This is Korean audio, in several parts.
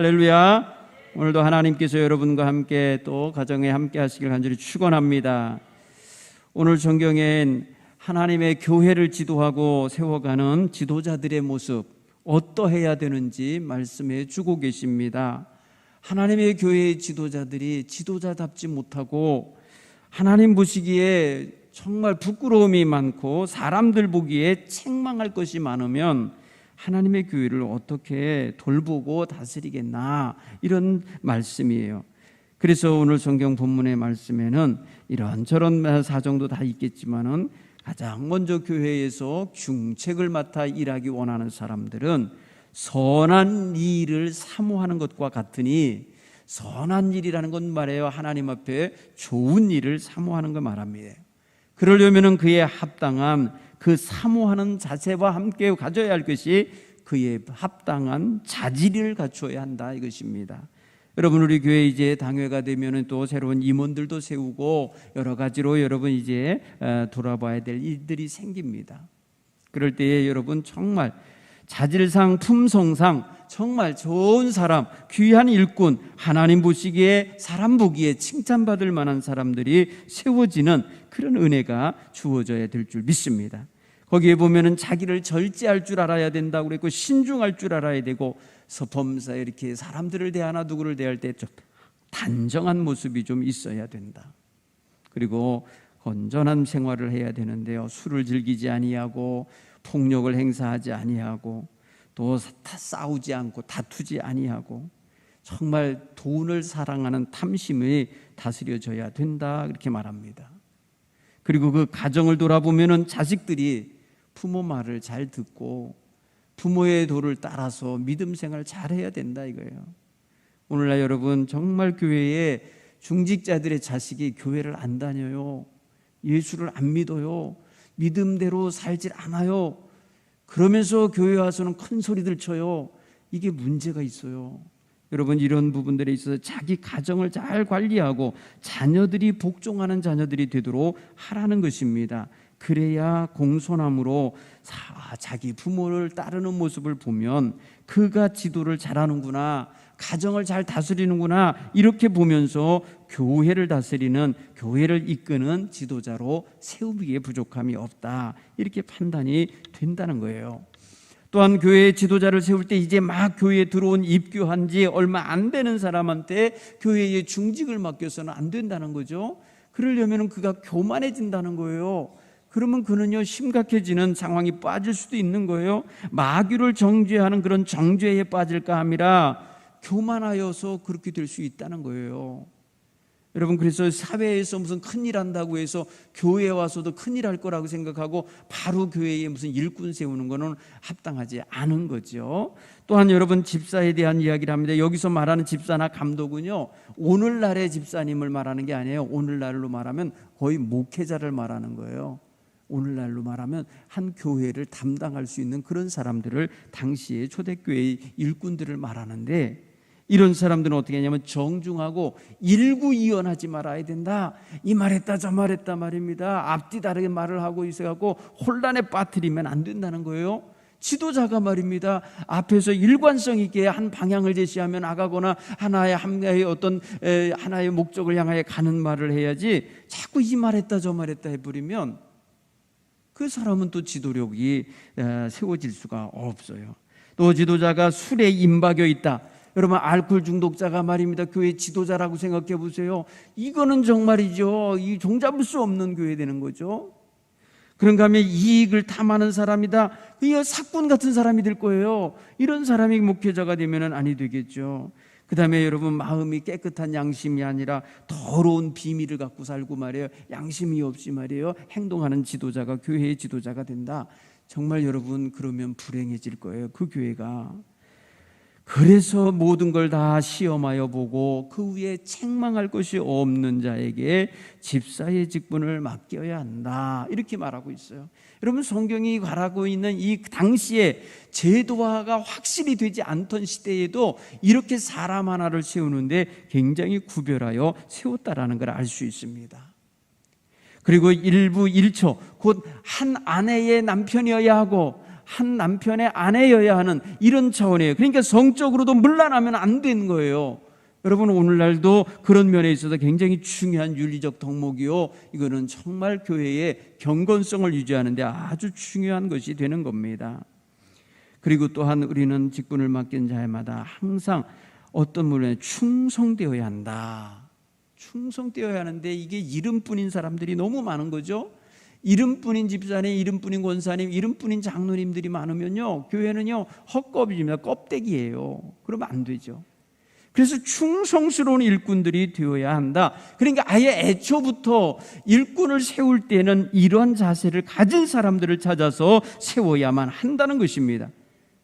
할렐루야. 오늘도 하나님께서 여러분과 함께 또 가정에 함께 하시길 간절히 축원합니다. 오늘 성경엔 하나님의 교회를 지도하고 세워가는 지도자들의 모습 어떠해야 되는지 말씀해 주고 계십니다. 하나님의 교회의 지도자들이 지도자답지 못하고 하나님 보시기에 정말 부끄러움이 많고 사람들 보기에 책망할 것이 많으면 하나님의 교회를 어떻게 돌보고 다스리겠나, 이런 말씀이에요. 그래서 오늘 성경 본문의 말씀에는 이런저런 사정도 다 있겠지만은 가장 먼저 교회에서 중책을 맡아 일하기 원하는 사람들은 선한 일을 사모하는 것과 같으니, 선한 일이라는 건 말이에요, 하나님 앞에 좋은 일을 사모하는 걸 말합니다. 그러려면 그에 합당한 그 사모하는 자세와 함께 가져야 할 것이 그에 합당한 자질을 갖춰야 한다, 이것입니다. 여러분, 우리 교회 이제 당회가 되면 또 새로운 임원들도 세우고 여러 가지로 여러분 이제 돌아봐야 될 일들이 생깁니다. 그럴 때에 여러분 정말 자질상 품성상 정말 좋은 사람, 귀한 일꾼, 하나님 보시기에 사람 보기에 칭찬받을 만한 사람들이 세워지는 그런 은혜가 주어져야 될 줄 믿습니다. 거기에 보면은 자기를 절제할 줄 알아야 된다고 그랬고, 신중할 줄 알아야 되고, 서범사에 이렇게 사람들을 대하나 누구를 대할 때 좀 단정한 모습이 좀 있어야 된다. 그리고 건전한 생활을 해야 되는데요, 술을 즐기지 아니하고 폭력을 행사하지 아니하고 또 싸우지 않고 다투지 아니하고 정말 돈을 사랑하는 탐심이 다스려져야 된다, 그렇게 말합니다. 그리고 그 가정을 돌아보면은 자식들이 부모 말을 잘 듣고 부모의 도를 따라서 믿음 생활 잘해야 된다, 이거예요. 오늘날 여러분 정말 교회에 중직자들의 자식이 교회를 안 다녀요, 예수를 안 믿어요, 믿음대로 살질 않아요. 그러면서 교회 와서는 큰 소리들 쳐요. 이게 문제가 있어요. 여러분, 이런 부분들에 있어서 자기 가정을 잘 관리하고 자녀들이 복종하는 자녀들이 되도록 하라는 것입니다. 그래야 공손함으로 자기 부모를 따르는 모습을 보면 그가 지도를 잘하는구나, 가정을 잘 다스리는구나, 이렇게 보면서 교회를 다스리는, 교회를 이끄는 지도자로 세우기에 부족함이 없다, 이렇게 판단이 된다는 거예요. 또한 교회의 지도자를 세울 때 이제 막 교회에 들어온, 입교한 지 얼마 안 되는 사람한테 교회의 중직을 맡겨서는 안 된다는 거죠. 그러려면 그가 교만해진다는 거예요. 그러면 그는요 심각해지는 상황이 빠질 수도 있는 거예요. 마귀를 정죄하는 그런 정죄에 빠질까 함이라 교만하여서 그렇게 될 수 있다는 거예요. 여러분, 그래서 사회에서 무슨 큰일 한다고 해서 교회에 와서도 큰일 할 거라고 생각하고 바로 교회에 무슨 일꾼 세우는 거는 합당하지 않은 거죠. 또한 여러분, 집사에 대한 이야기를 합니다. 여기서 말하는 집사나 감독은요 오늘날의 집사님을 말하는 게 아니에요. 오늘날로 말하면 거의 목회자를 말하는 거예요. 오늘날로 말하면 한 교회를 담당할 수 있는 그런 사람들을, 당시에 초대교회의 일꾼들을 말하는데, 이런 사람들은 어떻게 하냐면 정중하고 일구이연하지 말아야 된다, 이 말했다 저 말했다 말입니다. 앞뒤 다르게 말을 하고 있어갖고 혼란에 빠뜨리면 안 된다는 거예요. 지도자가 말입니다, 앞에서 일관성 있게 한 방향을 제시하며 나가거나 하나의 어떤 하나의 목적을 향하여 가는 말을 해야지, 자꾸 이 말했다 저 말했다 해버리면 그 사람은 또 지도력이 세워질 수가 없어요. 또 지도자가 술에 임박여 있다. 여러분, 알코올 중독자가 말입니다 교회 지도자라고 생각해 보세요. 이거는 정말이죠, 이 종잡을 수 없는 교회 되는 거죠. 그런가 하면 이익을 탐하는 사람이다. 이 사꾼 같은 사람이 될 거예요. 이런 사람이 목회자가 되면 아니 되겠죠. 그 다음에 여러분, 마음이 깨끗한 양심이 아니라 더러운 비밀을 갖고 살고 말이에요, 양심이 없이 말이에요 행동하는 지도자가 교회의 지도자가 된다. 정말 여러분, 그러면 불행해질 거예요, 그 교회가. 그래서 모든 걸 다 시험하여 보고 그 위에 책망할 것이 없는 자에게 집사의 직분을 맡겨야 한다, 이렇게 말하고 있어요. 여러분, 성경이 말하고 있는 이 당시에 제도화가 확실히 되지 않던 시대에도 이렇게 사람 하나를 세우는데 굉장히 구별하여 세웠다라는 걸 알 수 있습니다. 그리고 일부 일처, 곧 한 아내의 남편이어야 하고 한 남편의 아내여야 하는 이런 차원이에요. 그러니까 성적으로도 문란하면 안 되는 거예요. 여러분, 오늘날도 그런 면에 있어서 굉장히 중요한 윤리적 덕목이요, 이거는 정말 교회의 경건성을 유지하는 데 아주 중요한 것이 되는 겁니다. 그리고 또한 우리는 직분을 맡긴 자마다 항상 어떤 분에 충성되어야 한다. 충성되어야 하는데 이게 이름뿐인 사람들이 너무 많은 거죠. 이름뿐인 집사님, 이름뿐인 권사님, 이름뿐인 장로님들이 많으면요, 교회는요 헛껍입니다. 껍데기예요. 그러면 안 되죠. 그래서 충성스러운 일꾼들이 되어야 한다. 그러니까 아예 애초부터 일꾼을 세울 때는 이러한 자세를 가진 사람들을 찾아서 세워야만 한다는 것입니다.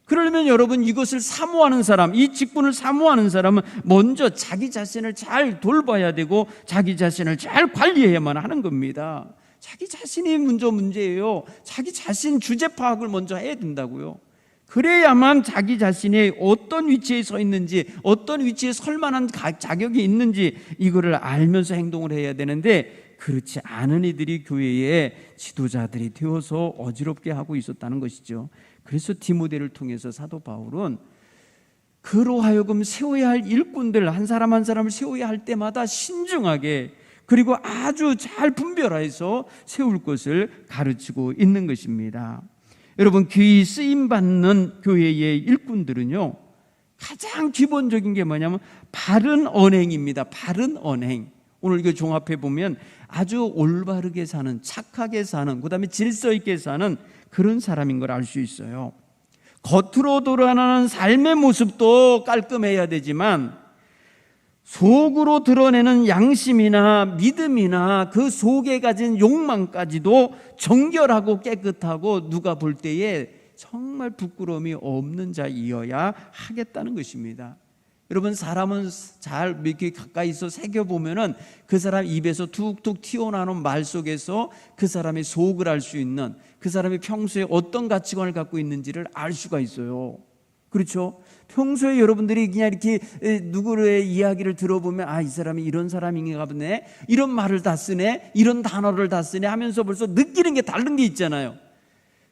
그러려면 여러분, 이것을 사모하는 사람, 이 직분을 사모하는 사람은 먼저 자기 자신을 잘 돌봐야 되고 자기 자신을 잘 관리해야만 하는 겁니다. 자기 자신이 먼저 문제예요. 자기 자신 주제 파악을 먼저 해야 된다고요. 그래야만 자기 자신이 어떤 위치에 서 있는지, 어떤 위치에 설 만한 자격이 있는지 이거를 알면서 행동을 해야 되는데, 그렇지 않은 이들이 교회의 지도자들이 되어서 어지럽게 하고 있었다는 것이죠. 그래서 디모데를 통해서 사도 바울은 그로 하여금 세워야 할 일꾼들 한 사람 한 사람을 세워야 할 때마다 신중하게, 그리고 아주 잘 분별해서 세울 것을 가르치고 있는 것입니다. 여러분, 귀히 쓰임받는 교회의 일꾼들은요, 가장 기본적인 게 뭐냐면 바른 언행입니다. 바른 언행. 오늘 이거 종합해 보면 아주 올바르게 사는, 착하게 사는, 그 다음에 질서 있게 사는 그런 사람인 걸 알 수 있어요. 겉으로 드러나는 삶의 모습도 깔끔해야 되지만 속으로 드러내는 양심이나 믿음이나 그 속에 가진 욕망까지도 정결하고 깨끗하고 누가 볼 때에 정말 부끄러움이 없는 자이어야 하겠다는 것입니다. 여러분, 사람은 잘 이렇게 가까이서 새겨보면은 그 사람 입에서 툭툭 튀어나오는 말 속에서 그 사람의 속을 알 수 있는, 그 사람이 평소에 어떤 가치관을 갖고 있는지를 알 수가 있어요. 그렇죠? 평소에 여러분들이 그냥 이렇게 누구의 이야기를 들어보면 이 사람이 이런 사람인가 보네, 이런 말을 다 쓰네, 이런 단어를 다 쓰네 하면서 벌써 느끼는 게 다른 게 있잖아요.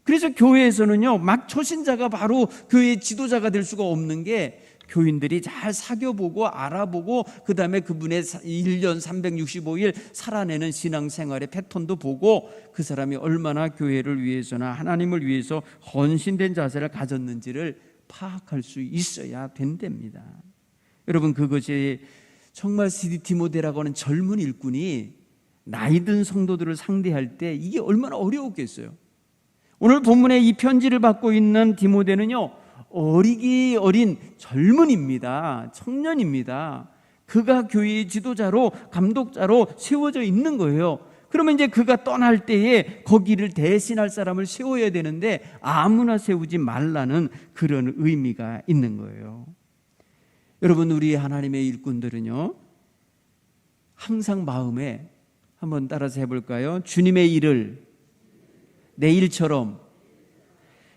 그래서 교회에서는요, 막 초신자가 바로 교회의 지도자가 될 수가 없는 게, 교인들이 잘 사귀어보고 알아보고 그 다음에 그분의 1년 365일 살아내는 신앙생활의 패턴도 보고 그 사람이 얼마나 교회를 위해서나 하나님을 위해서 헌신된 자세를 가졌는지를 파악할 수 있어야 된답니다. 여러분, 그것이 정말 디모데라고 하는 젊은 일꾼이 나이 든 성도들을 상대할 때 이게 얼마나 어려웠겠어요. 오늘 본문에 이 편지를 받고 있는 디모데는요, 어리기 어린 젊은입니다. 청년입니다. 그가 교회의 지도자로, 감독자로 세워져 있는 거예요. 그러면 이제 그가 떠날 때에 거기를 대신할 사람을 세워야 되는데 아무나 세우지 말라는 그런 의미가 있는 거예요. 여러분, 우리 하나님의 일꾼들은요, 항상 마음에, 한번 따라서 해볼까요? 주님의 일을 내 일처럼,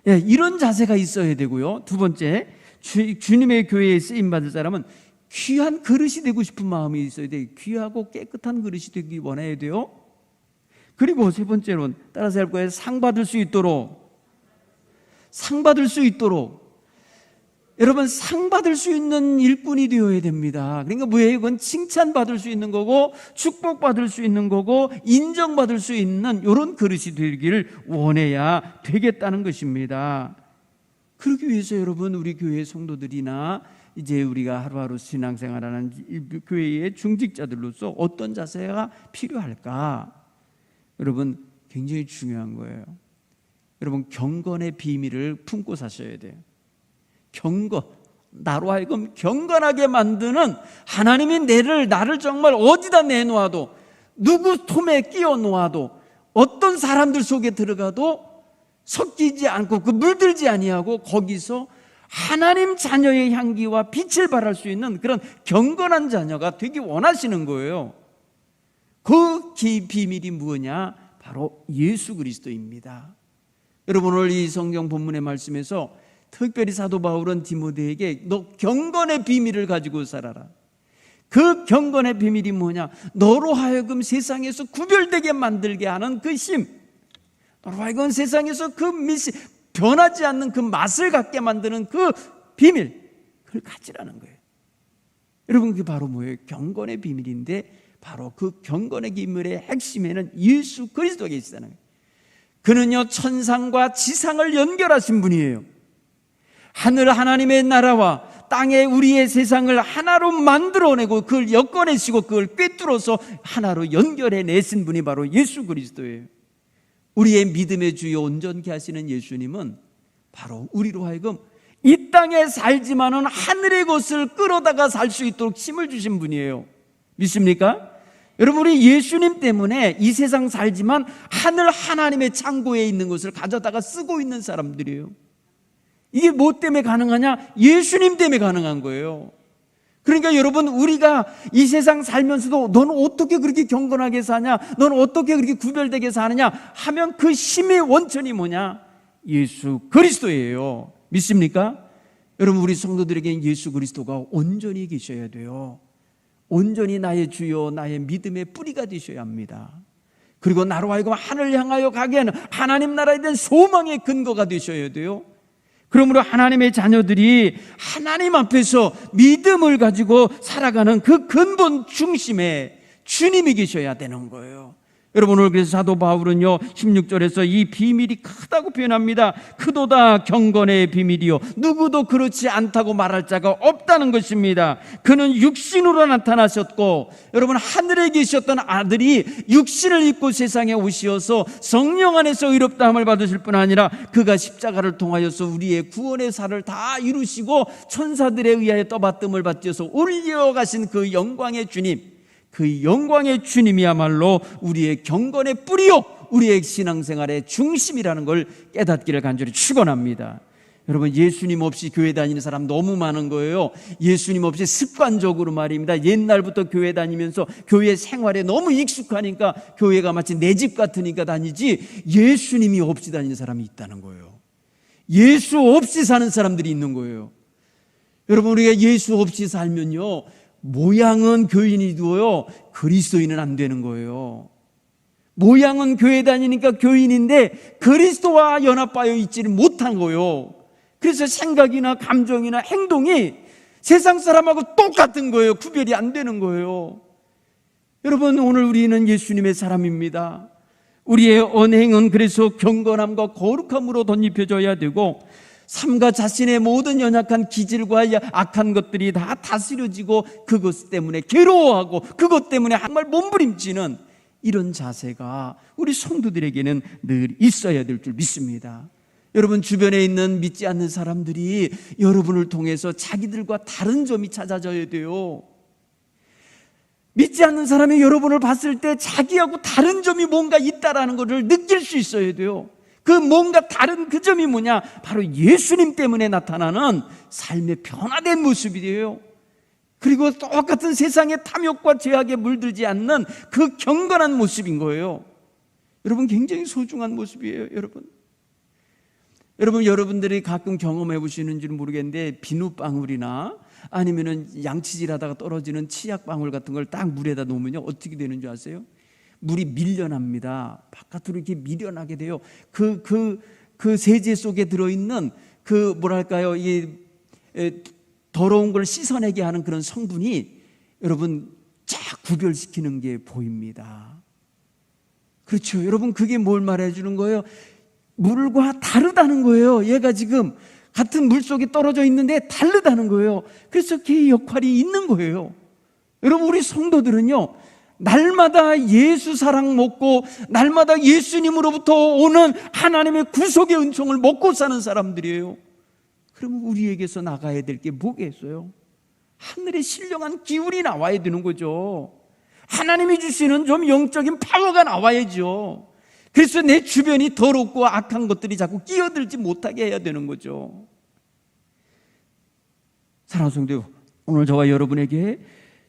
이런 자세가 있어야 되고요. 두 번째, 주님의 교회에 쓰임받을 사람은 귀한 그릇이 되고 싶은 마음이 있어야 돼요. 귀하고 깨끗한 그릇이 되기 원해야 돼요. 그리고 세 번째로는, 따라서 할 거예요. 상 받을 수 있도록. 여러분, 상 받을 수 있는 일꾼이 되어야 됩니다. 그러니까 뭐예요? 이건 칭찬받을 수 있는 거고, 축복받을 수 있는 거고, 인정받을 수 있는 이런 그릇이 되기를 원해야 되겠다는 것입니다. 그러기 위해서 여러분, 우리 교회 성도들이나 이제 우리가 하루하루 신앙생활하는 교회의 중직자들로서 어떤 자세가 필요할까? 여러분, 굉장히 중요한 거예요. 여러분, 경건의 비밀을 품고 사셔야 돼요. 경건, 나로 하여금 경건하게 만드는, 하나님이 나를 정말 어디다 내놓아도, 누구 톰에 끼워 놓아도, 어떤 사람들 속에 들어가도 섞이지 않고 물들지 아니하고 거기서 하나님 자녀의 향기와 빛을 발할 수 있는 그런 경건한 자녀가 되기 원하시는 거예요. 그 비밀이 무엇이냐? 바로 예수 그리스도입니다. 여러분, 오늘 이 성경 본문의 말씀에서 특별히 사도 바울은 디모데에게 너 경건의 비밀을 가지고 살아라. 그 경건의 비밀이 뭐냐? 너로 하여금 세상에서 구별되게 만들게 하는 그 힘, 너로 하여금 세상에서 그 변하지 않는 그 맛을 갖게 만드는 그 비밀, 그걸 가지라는 거예요. 여러분, 그게 바로 뭐예요? 경건의 비밀인데, 바로 그 경건의 비밀의 핵심에는 예수 그리스도가 계시다는 거예요. 그는요, 천상과 지상을 연결하신 분이에요. 하늘 하나님의 나라와 땅에 우리의 세상을 하나로 만들어내고 그걸 엮어내시고 그걸 꿰뚫어서 하나로 연결해내신 분이 바로 예수 그리스도예요. 우리의 믿음의 주요 온전케 하시는 예수님은 바로 우리로 하여금 이 땅에 살지만은 하늘의 것을 끌어다가 살 수 있도록 힘을 주신 분이에요. 믿습니까? 여러분, 우리 예수님 때문에 이 세상 살지만 하늘 하나님의 창고에 있는 것을 가져다가 쓰고 있는 사람들이에요. 이게 뭐 때문에 가능하냐? 예수님 때문에 가능한 거예요. 그러니까 여러분, 우리가 이 세상 살면서도 너는 어떻게 그렇게 경건하게 사냐? 너는 어떻게 그렇게 구별되게 사느냐? 하면 그 힘의 원천이 뭐냐? 예수 그리스도예요. 믿습니까? 여러분, 우리 성도들에게는 예수 그리스도가 온전히 계셔야 돼요. 온전히 나의 주요, 나의 믿음의 뿌리가 되셔야 합니다. 그리고 나로 하여금 하늘을 향하여 가게 하는 하나님 나라에 대한 소망의 근거가 되셔야 돼요. 그러므로 하나님의 자녀들이 하나님 앞에서 믿음을 가지고 살아가는 그 근본 중심에 주님이 계셔야 되는 거예요. 여러분, 오늘 그래서 사도 바울은요 16절에서 이 비밀이 크다고 표현합니다. 크도다 경건의 비밀이요 누구도 그렇지 않다고 말할 자가 없다는 것입니다. 그는 육신으로 나타나셨고, 여러분, 하늘에 계셨던 아들이 육신을 입고 세상에 오시어서 성령 안에서 의롭다함을 받으실 뿐 아니라 그가 십자가를 통하여서 우리의 구원의 살을 다 이루시고 천사들에 의하여 떠받듦을 받으셔서 올려가신 그 영광의 주님, 그 영광의 주님이야말로 우리의 경건의 뿌리요 우리의 신앙생활의 중심이라는 걸 깨닫기를 간절히 축원합니다. 여러분, 예수님 없이 교회 다니는 사람 너무 많은 거예요. 예수님 없이 습관적으로 말입니다, 옛날부터 교회 다니면서 교회 생활에 너무 익숙하니까 교회가 마치 내 집 같으니까 다니지, 예수님이 없이 다니는 사람이 있다는 거예요. 예수 없이 사는 사람들이 있는 거예요. 여러분, 우리가 예수 없이 살면요 모양은 교인이도요 그리스도인은 안 되는 거예요. 모양은 교회 다니니까 교인인데 그리스도와 연합하여 있지를 못한 거예요. 그래서 생각이나 감정이나 행동이 세상 사람하고 똑같은 거예요. 구별이 안 되는 거예요. 여러분, 오늘 우리는 예수님의 사람입니다. 우리의 언행은 그래서 경건함과 거룩함으로 덧입혀져야 되고, 삶과 자신의 모든 연약한 기질과 악한 것들이 다 다스려지고 그것 때문에 괴로워하고 그것 때문에 정말 몸부림치는 이런 자세가 우리 성도들에게는 늘 있어야 될 줄 믿습니다. 여러분, 주변에 있는 믿지 않는 사람들이 여러분을 통해서 자기들과 다른 점이 찾아져야 돼요. 믿지 않는 사람이 여러분을 봤을 때 자기하고 다른 점이 뭔가 있다라는 것을 느낄 수 있어야 돼요. 그 뭔가 다른 그 점이 뭐냐? 바로 예수님 때문에 나타나는 삶의 변화된 모습이에요. 그리고 똑같은 세상의 탐욕과 죄악에 물들지 않는 그 경건한 모습인 거예요. 여러분, 굉장히 소중한 모습이에요. 여러분들이 가끔 경험해 보시는지는 모르겠는데, 비누방울이나 아니면은 양치질하다가 떨어지는 치약방울 같은 걸 딱 물에다 놓으면요 어떻게 되는 줄 아세요? 물이 밀려납니다. 바깥으로 이렇게 밀려나게 돼요. 그 세제 속에 들어있는 그 뭐랄까요, 이 더러운 걸 씻어내게 하는 그런 성분이 여러분 쫙 구별시키는 게 보입니다. 그렇죠. 여러분, 그게 뭘 말해주는 거예요? 물과 다르다는 거예요. 얘가 지금 같은 물 속에 떨어져 있는데 다르다는 거예요. 그래서 걔의 역할이 있는 거예요. 여러분, 우리 성도들은요 날마다 예수 사랑 먹고 날마다 예수님으로부터 오는 하나님의 구속의 은총을 먹고 사는 사람들이에요. 그러면 우리에게서 나가야 될 게 뭐겠어요? 하늘의 신령한 기운이 나와야 되는 거죠. 하나님이 주시는 좀 영적인 파워가 나와야죠. 그래서 내 주변이 더럽고 악한 것들이 자꾸 끼어들지 못하게 해야 되는 거죠. 사랑하는 성도, 오늘 저와 여러분에게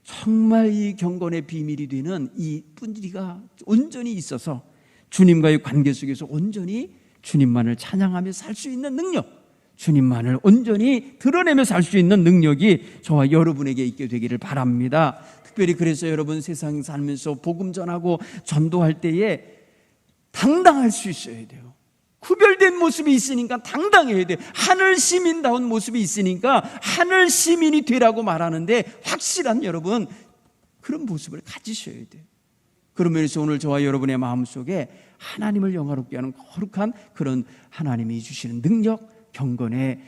정말 이 경건의 비밀이 되는 이 뿌리가 온전히 있어서 주님과의 관계 속에서 온전히 주님만을 찬양하며 살 수 있는 능력, 주님만을 온전히 드러내며 살 수 있는 능력이 저와 여러분에게 있게 되기를 바랍니다. 특별히 그래서 여러분, 세상 살면서 복음 전하고 전도할 때에 당당할 수 있어야 돼요. 구별된 모습이 있으니까 당당해야 돼. 하늘 시민다운 모습이 있으니까 하늘 시민이 되라고 말하는데 확실한 여러분 그런 모습을 가지셔야 돼. 그런 면에서 오늘 저와 여러분의 마음속에 하나님을 영화롭게 하는 거룩한 그런 하나님이 주시는 능력, 경건의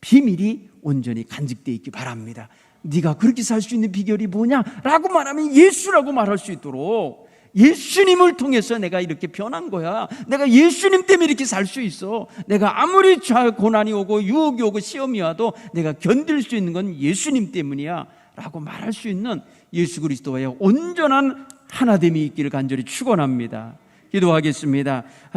비밀이 온전히 간직되어 있기 바랍니다. 네가 그렇게 살 수 있는 비결이 뭐냐? 라고 말하면 예수라고 말할 수 있도록, 예수님을 통해서 내가 이렇게 변한 거야. 내가 예수님 때문에 이렇게 살 수 있어. 내가 아무리 고난이 오고 유혹이 오고 시험이 와도 내가 견딜 수 있는 건 예수님 때문이야 라고 말할 수 있는 예수 그리스도와의 온전한 하나됨이 있기를 간절히 축원합니다. 기도하겠습니다.